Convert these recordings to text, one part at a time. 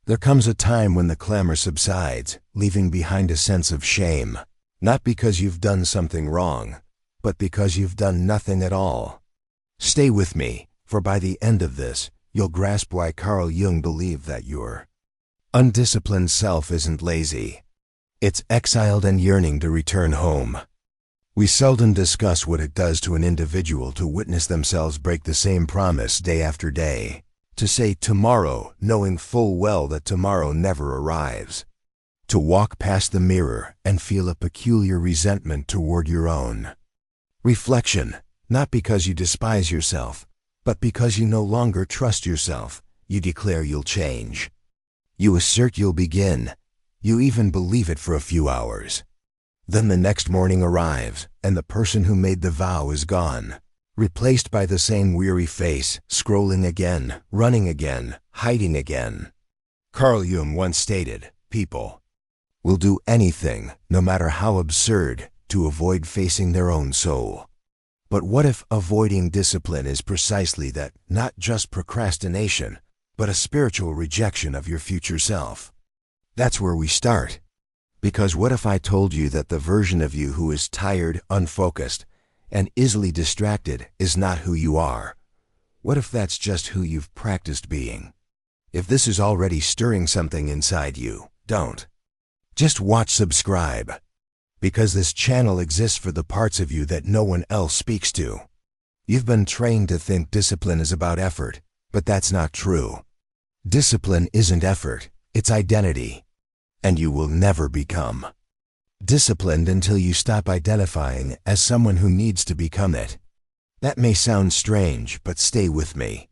There comes a time when the clamor subsides, leaving behind a sense of shame, not because you've done something wrong, but because you've done nothing at all. Stay with me, for by the end of this, you'll grasp why Carl Jung believed that your undisciplined self isn't lazy. It's exiled and yearning to return home. We seldom discuss what it does to an individual to witness themselves break the same promise day after day, to say tomorrow knowing full well that tomorrow never arrives, to walk past the mirror and feel a peculiar resentment toward your own reflection, not because you despise yourself, but because you no longer trust yourself. You declare you'll change. You assert you'll begin. You even believe it for a few hours. Then the next morning arrives, and the person who made the vow is gone, replaced by the same weary face, scrolling again, running again, hiding again. Carl Jung once stated, people will do anything, no matter how absurd, to avoid facing their own soul. But what if avoiding discipline is precisely that, not just procrastination, but a spiritual rejection of your future self? That's where we start. Because what if I told you that the version of you who is tired, unfocused, and easily distracted is not who you are? What if that's just who you've practiced being? If this is already stirring something inside you, don't just watch, subscribe. Because this channel exists for the parts of you that no one else speaks to. You've been trained to think discipline is about effort, but that's not true. Discipline isn't effort, it's identity. And you will never become disciplined until you stop identifying as someone who needs to become it. That may sound strange, but stay with me.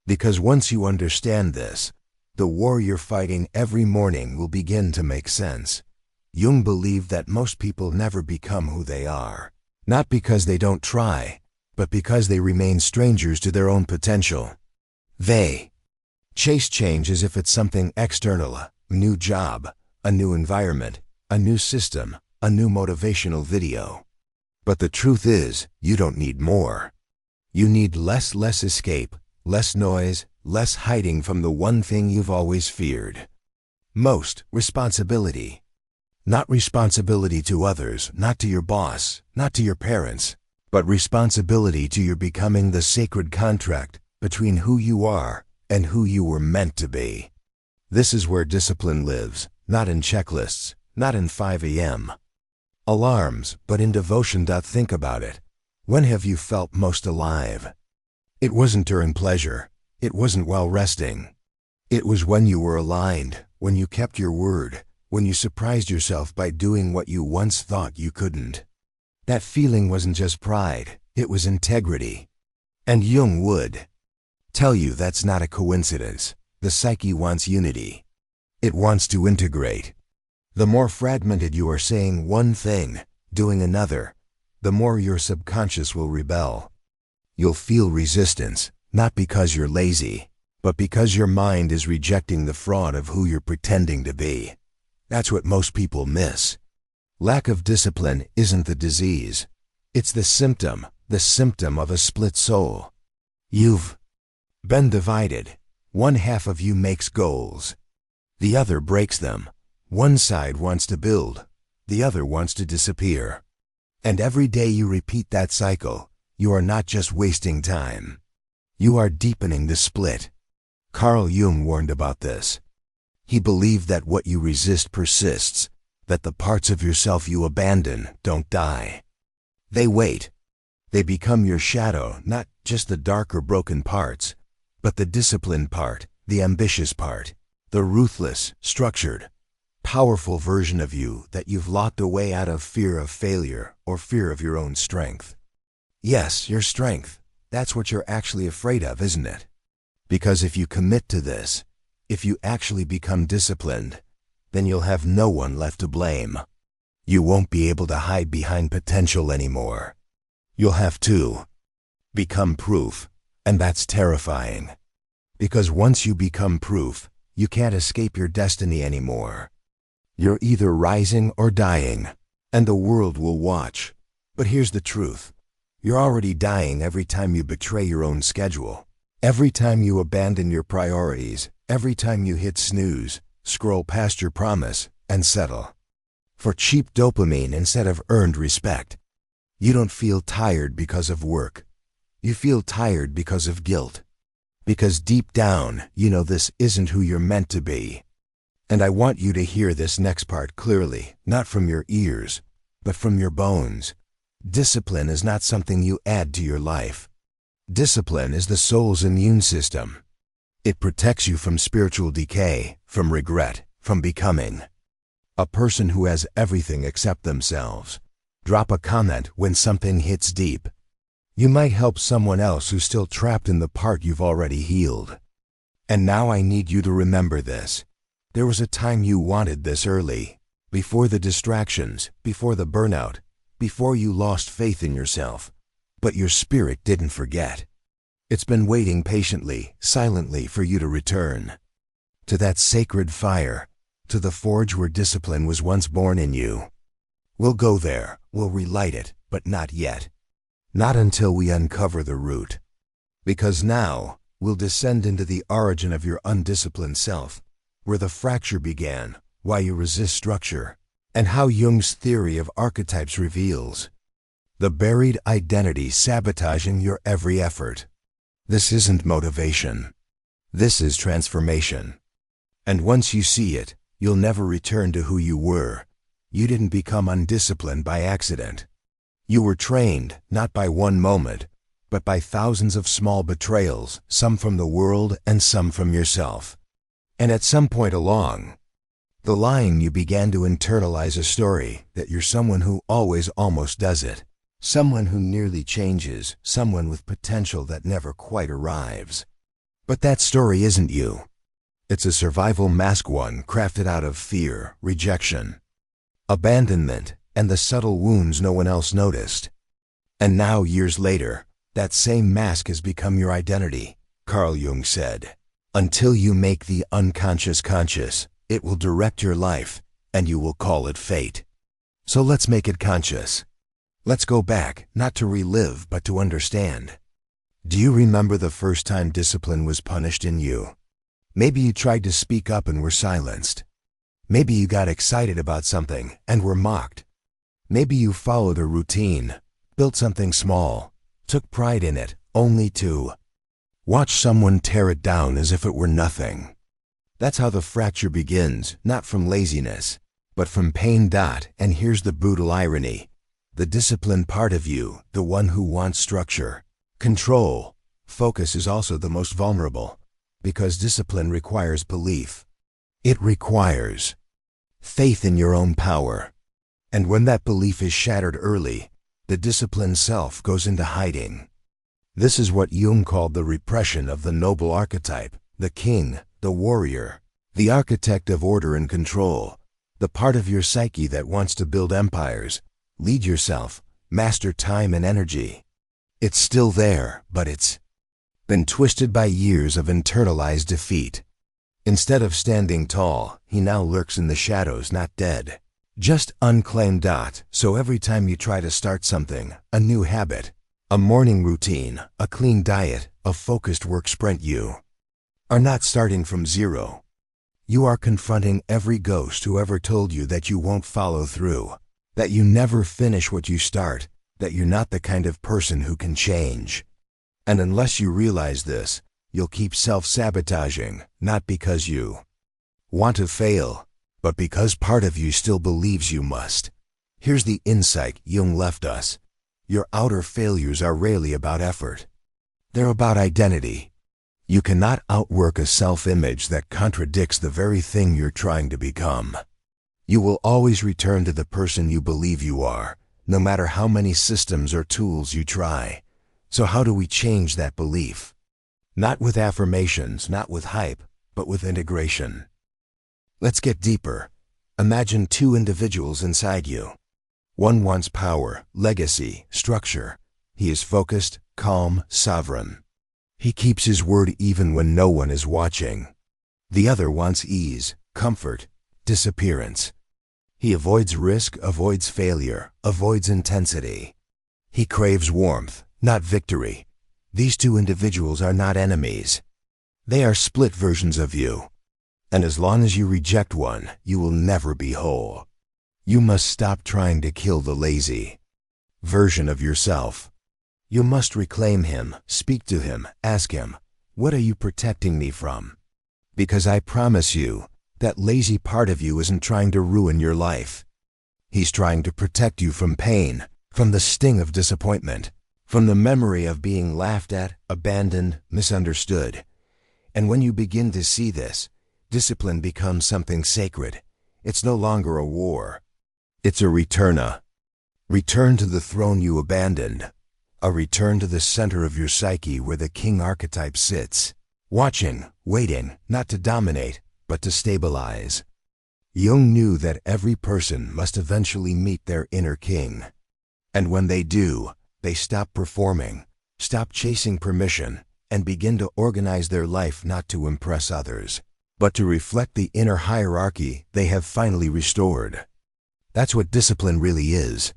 Because once you understand this, the war you're fighting every morning will begin to make sense. Jung believed that most people never become who they are, not because they don't try, but because they remain strangers to their own potential. They chase change as if it's something external, a new job, a new environment, a new system, a new motivational video. But the truth is, you don't need more. You need less escape, less noise, less hiding from the one thing you've always feared most: responsibility. Not responsibility to others, not to your boss, not to your parents, but responsibility to your becoming, the sacred contract between who you are and who you were meant to be. This is where discipline lives, not in checklists, not in 5 a.m. alarms, but in devotion. Think about it. When have you felt most alive? It wasn't during pleasure. It wasn't while resting. It was when you were aligned, when you kept your word, when you surprised yourself by doing what you once thought you couldn't. That feeling wasn't just pride, it was integrity. And Jung would tell you that's not a coincidence. The psyche wants unity. It wants to integrate. The more fragmented you are, saying one thing, doing another, the more your subconscious will rebel. You'll feel resistance, not because you're lazy, but because your mind is rejecting the fraud of who you're pretending to be. That's what most people miss. Lack of discipline isn't the disease. It's the symptom of a split soul. You've been divided. One half of you makes goals. The other breaks them. One side wants to build. The other wants to disappear. And every day you repeat that cycle, you are not just wasting time. You are deepening the split. Carl Jung warned about this. He believed that what you resist persists, that the parts of yourself you abandon don't die. They wait. They become your shadow, not just the dark or broken parts, but the disciplined part, the ambitious part, the ruthless, structured, powerful version of you that you've locked away out of fear of failure or fear of your own strength. Yes, your strength. That's what you're actually afraid of, isn't it? Because if you commit to this, if you actually become disciplined, then you'll have no one left to blame. You won't be able to hide behind potential anymore. You'll have to become proof, and that's terrifying. Because once you become proof, you can't escape your destiny anymore. You're either rising or dying, and the world will watch. But here's the truth. You're already dying every time you betray your own schedule. Every time you abandon your priorities, every time you hit snooze, scroll past your promise, and settle for cheap dopamine instead of earned respect, you don't feel tired because of work. You feel tired because of guilt. Because deep down, you know this isn't who you're meant to be. And I want you to hear this next part clearly, not from your ears, but from your bones. Discipline is not something you add to your life. Discipline is the soul's immune system. It protects you from spiritual decay, from regret, from becoming a person who has everything except themselves. Drop a comment when something hits deep. You might help someone else who's still trapped in the part you've already healed. And now I need you to remember this. There was a time you wanted this early, before the distractions, before the burnout, before you lost faith in yourself. But your spirit didn't forget. It's been waiting patiently, silently for you to return to that sacred fire, to the forge where discipline was once born in you. We'll go there, we'll relight it, but not yet. Not until we uncover the root. Because now, we'll descend into the origin of your undisciplined self, where the fracture began, why you resist structure, and how Jung's theory of archetypes reveals the buried identity sabotaging your every effort. This isn't motivation. This is transformation. And once you see it, you'll never return to who you were. You didn't become undisciplined by accident. You were trained, not by one moment, but by thousands of small betrayals, some from the world and some from yourself. And at some point along the line, you began to internalize a story that you're someone who always almost does it. Someone who nearly changes, someone with potential that never quite arrives. But that story isn't you. It's a survival mask, one crafted out of fear, rejection, abandonment, and the subtle wounds no one else noticed. And now, years later, that same mask has become your identity. Carl Jung said, "Until you make the unconscious conscious, it will direct your life, and you will call it fate." So let's make it conscious. Let's go back, not to relive, but to understand. Do you remember the first time discipline was punished in you? Maybe you tried to speak up and were silenced. Maybe you got excited about something and were mocked. Maybe you followed a routine, built something small, took pride in it, only to watch someone tear it down as if it were nothing. That's how the fracture begins, not from laziness, but from pain. And here's the brutal irony. The disciplined part of you, the one who wants structure, control, focus, is also the most vulnerable, because discipline requires belief. It requires faith in your own power. And when that belief is shattered early, the disciplined self goes into hiding. This is what Jung called the repression of the noble archetype, the king, the warrior, the architect of order and control, the part of your psyche that wants to build empires, lead yourself, master time and energy. It's still there, but it's been twisted by years of internalized defeat. Instead of standing tall, he now lurks in the shadows, not dead, just unclaimed. So every time you try to start something, a new habit, a morning routine, a clean diet, a focused work sprint, you are not starting from zero. You are confronting every ghost who ever told you that you won't follow through, that you never finish what you start, that you're not the kind of person who can change. And unless you realize this, you'll keep self-sabotaging, not because you want to fail, but because part of you still believes you must. Here's the insight Jung left us. Your outer failures are rarely about effort. They're about identity. You cannot outwork a self-image that contradicts the very thing you're trying to become. You will always return to the person you believe you are, no matter how many systems or tools you try. So how do we change that belief? Not with affirmations, not with hype, but with integration. Let's get deeper. Imagine two individuals inside you. One wants power, legacy, structure. He is focused, calm, sovereign. He keeps his word even when no one is watching. The other wants ease, comfort, disappearance. He avoids risk, avoids failure, avoids intensity. He craves warmth, not victory. These two individuals are not enemies. They are split versions of you. And as long as you reject one, you will never be whole. You must stop trying to kill the lazy version of yourself. You must reclaim him, speak to him, ask him, what are you protecting me from? Because I promise you, that lazy part of you isn't trying to ruin your life. He's trying to protect you from pain, from the sting of disappointment, from the memory of being laughed at, abandoned, misunderstood. And when you begin to see this, discipline becomes something sacred. It's no longer a war. It's a return to the throne you abandoned. A return to the center of your psyche where the king archetype sits, watching, waiting, not to dominate, but to stabilize. Jung knew that every person must eventually meet their inner king. And when they do, they stop performing, stop chasing permission, and begin to organize their life not to impress others, but to reflect the inner hierarchy they have finally restored. That's what discipline really is.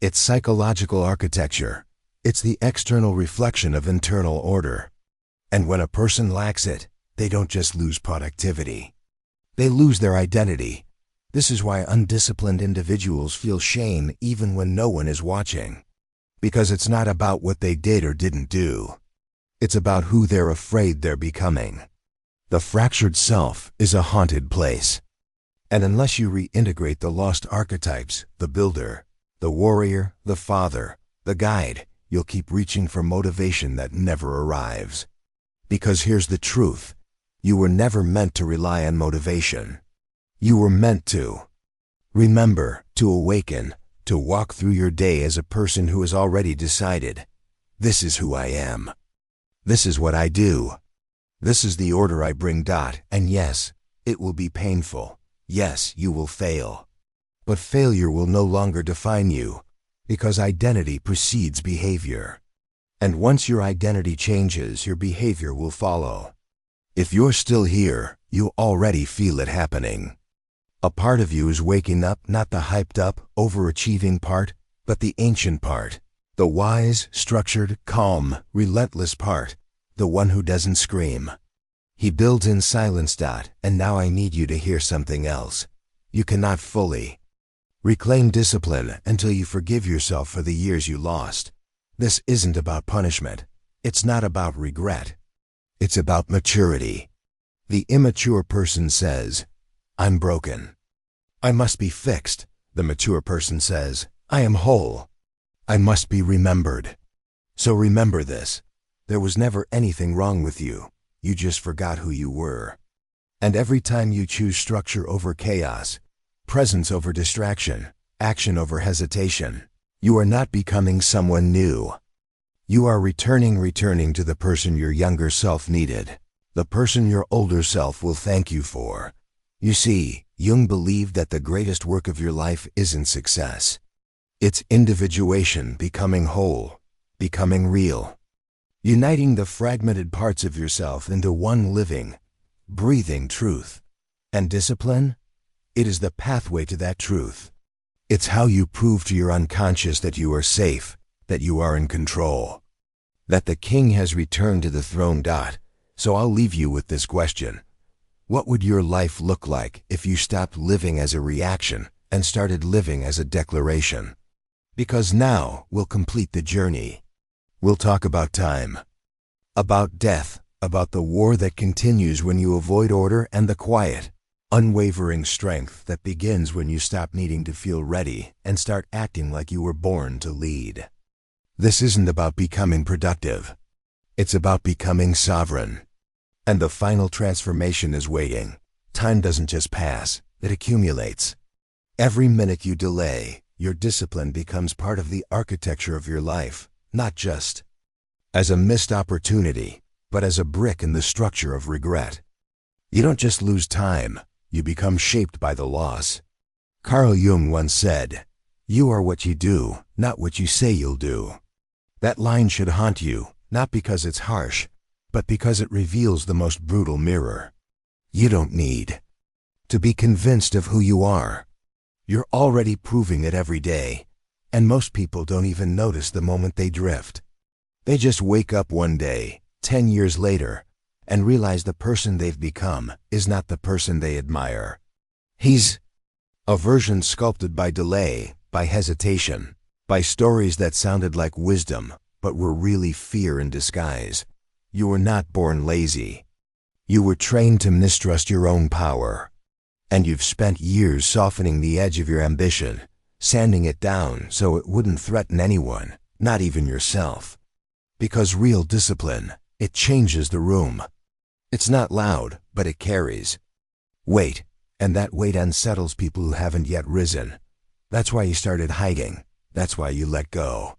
It's psychological architecture. It's the external reflection of internal order. And when a person lacks it, they don't just lose productivity. They lose their identity. This is why undisciplined individuals feel shame even when no one is watching. Because it's not about what they did or didn't do. It's about who they're afraid they're becoming. The fractured self is a haunted place. And unless you reintegrate the lost archetypes, the builder, the warrior, the father, the guide, you'll keep reaching for motivation that never arrives. Because here's the truth. You were never meant to rely on motivation. You were meant to remember, to awaken, to walk through your day as a person who has already decided, this is who I am. This is what I do. This is the order I bring. And yes, it will be painful. Yes, you will fail. But failure will no longer define you, because identity precedes behavior. And once your identity changes, your behavior will follow. If you're still here, you already feel it happening. A part of you is waking up, not the hyped up, overachieving part, but the ancient part, the wise, structured, calm, relentless part, the one who doesn't scream. He builds in silence. And now I need you to hear something else. You cannot fully reclaim discipline until you forgive yourself for the years you lost. This isn't about punishment. It's not about regret. It's about maturity. The immature person says, I'm broken. I must be fixed. The mature person says, I am whole. I must be remembered. So remember this. There was never anything wrong with you. You just forgot who you were. And every time you choose structure over chaos, presence over distraction, action over hesitation, you are not becoming someone new. You are returning to the person your younger self needed, the person your older self will thank you for. You see, Jung believed that the greatest work of your life isn't success. It's individuation, becoming whole, becoming real. Uniting the fragmented parts of yourself into one living, breathing truth. And discipline? It is the pathway to that truth. It's how you prove to your unconscious that you are safe, that you are in control, that the king has returned to the throne. So I'll leave you with this question. What would your life look like if you stopped living as a reaction and started living as a declaration? Because now we'll complete the journey. We'll talk about time, about death, about the war that continues when you avoid order, and the quiet, unwavering strength that begins when you stop needing to feel ready and start acting like you were born to lead. This isn't about becoming productive. It's about becoming sovereign. And the final transformation is waiting. Time doesn't just pass, it accumulates. Every minute you delay, your discipline becomes part of the architecture of your life. Not just as a missed opportunity, but as a brick in the structure of regret. You don't just lose time, you become shaped by the loss. Carl Jung once said, "You are what you do, not what you say you'll do." That line should haunt you, not because it's harsh, but because it reveals the most brutal mirror. You don't need to be convinced of who you are. You're already proving it every day. And most people don't even notice the moment they drift. They just wake up one day, 10 years later, and realize the person they've become is not the person they admire. He's a version sculpted by delay, by hesitation, by stories that sounded like wisdom, but were really fear in disguise. You were not born lazy. You were trained to mistrust your own power. And you've spent years softening the edge of your ambition, sanding it down so it wouldn't threaten anyone, not even yourself. Because real discipline, it changes the room. It's not loud, but it carries weight, and that weight unsettles people who haven't yet risen. That's why you started hiding. That's why you let go.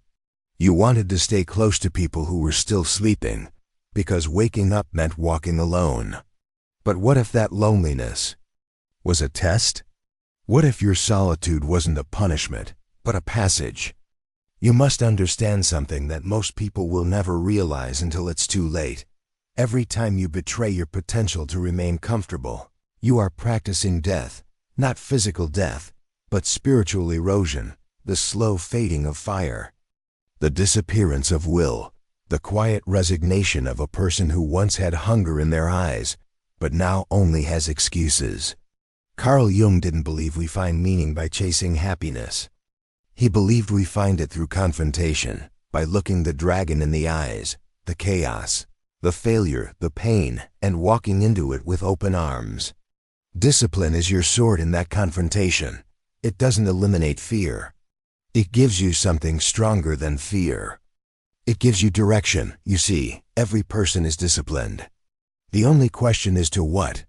You wanted to stay close to people who were still sleeping, because waking up meant walking alone. But what if that loneliness was a test? What if your solitude wasn't a punishment, but a passage? You must understand something that most people will never realize until it's too late. Every time you betray your potential to remain comfortable, you are practicing death, not physical death, but spiritual erosion, the slow fading of fire, the disappearance of will, the quiet resignation of a person who once had hunger in their eyes, but now only has excuses. Carl Jung didn't believe we find meaning by chasing happiness. He believed we find it through confrontation, by looking the dragon in the eyes, the chaos, the failure, the pain, and walking into it with open arms. Discipline is your sword in that confrontation. It doesn't eliminate fear. It gives you something stronger than fear. It gives you direction. You see, every person is disciplined. The only question is to what?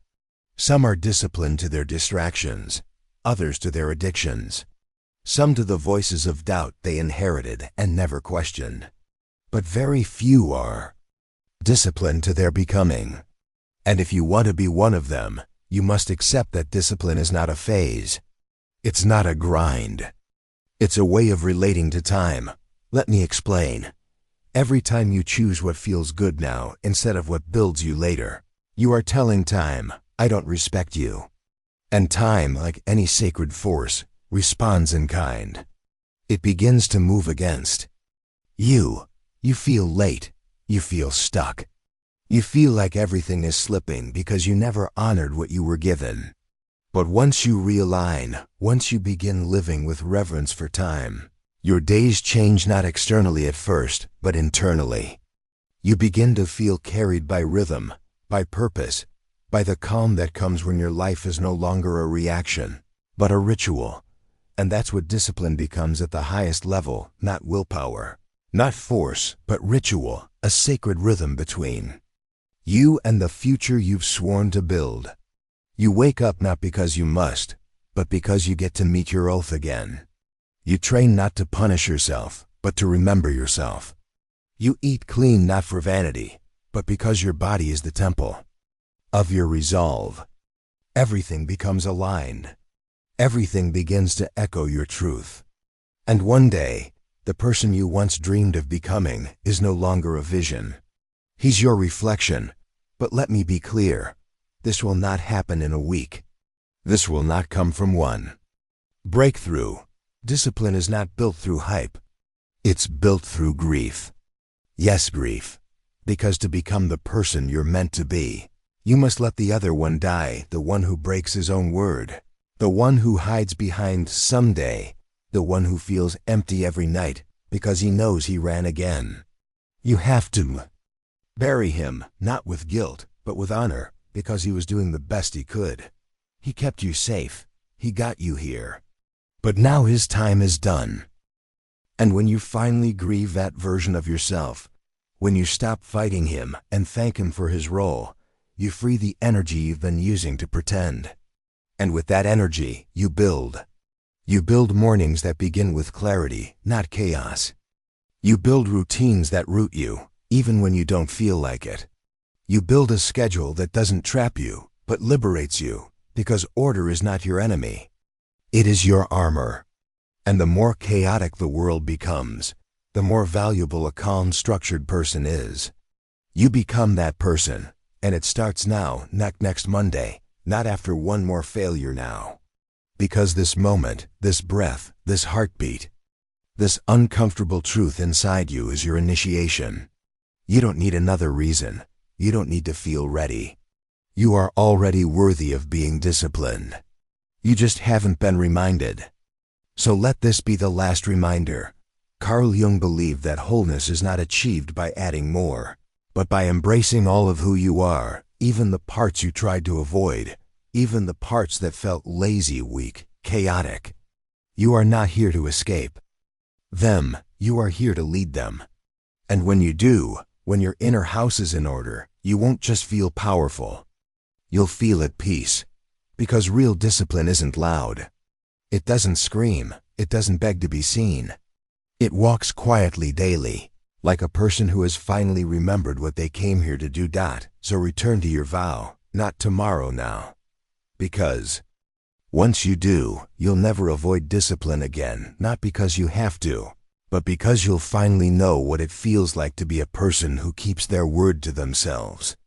Some are disciplined to their distractions, others to their addictions. Some to the voices of doubt they inherited and never questioned. But very few are disciplined to their becoming. And if you want to be one of them, you must accept that discipline is not a phase. It's not a grind. It's a way of relating to time. Let me explain. Every time you choose what feels good now instead of what builds you later, you are telling time, I don't respect you. And time, like any sacred force, responds in kind. It begins to move against you. You feel late. You feel stuck. You feel like everything is slipping because you never honored what you were given. But once you realign, once you begin living with reverence for time, your days change not externally at first, but internally. You begin to feel carried by rhythm, by purpose, by the calm that comes when your life is no longer a reaction, but a ritual. And that's what discipline becomes at the highest level, not willpower, not force, but ritual, a sacred rhythm between you and the future you've sworn to build. You wake up not because you must, but because you get to meet your oath again. You train not to punish yourself, but to remember yourself. You eat clean not for vanity, but because your body is the temple of your resolve. Everything becomes aligned. Everything begins to echo your truth. And one day, the person you once dreamed of becoming is no longer a vision. He's your reflection. But let me be clear. This will not happen in a week. This will not come from one breakthrough. Discipline is not built through hype. It's built through grief. Yes, grief. Because to become the person you're meant to be, you must let the other one die, the one who breaks his own word, the one who hides behind someday, the one who feels empty every night because he knows he ran again. You have to bury him, not with guilt, but with honor, because he was doing the best he could. He kept you safe. He got you here. But now his time is done. And when you finally grieve that version of yourself, when you stop fighting him and thank him for his role, you free the energy you've been using to pretend. And with that energy, you build. You build mornings that begin with clarity, not chaos. You build routines that root you, even when you don't feel like it. You build a schedule that doesn't trap you, but liberates you, because order is not your enemy. It is your armor. And the more chaotic the world becomes, the more valuable a calm, structured person is. You become that person, and it starts now, not next Monday, not after one more failure now. Because this moment, this breath, this heartbeat, this uncomfortable truth inside you is your initiation. You don't need another reason. You don't need to feel ready. You are already worthy of being disciplined. You just haven't been reminded. So let this be the last reminder. Carl Jung believed that wholeness is not achieved by adding more, but by embracing all of who you are, even the parts you tried to avoid, even the parts that felt lazy, weak, chaotic. You are not here to escape them. You are here to lead them. And when you do, when your inner house is in order, you won't just feel powerful. You'll feel at peace. Because real discipline isn't loud. It doesn't scream. It doesn't beg to be seen. It walks quietly daily, like a person who has finally remembered what they came here to do. So return to your vow, not tomorrow now. Because once you do, you'll never avoid discipline again, not because you have to, but because you'll finally know what it feels like to be a person who keeps their word to themselves.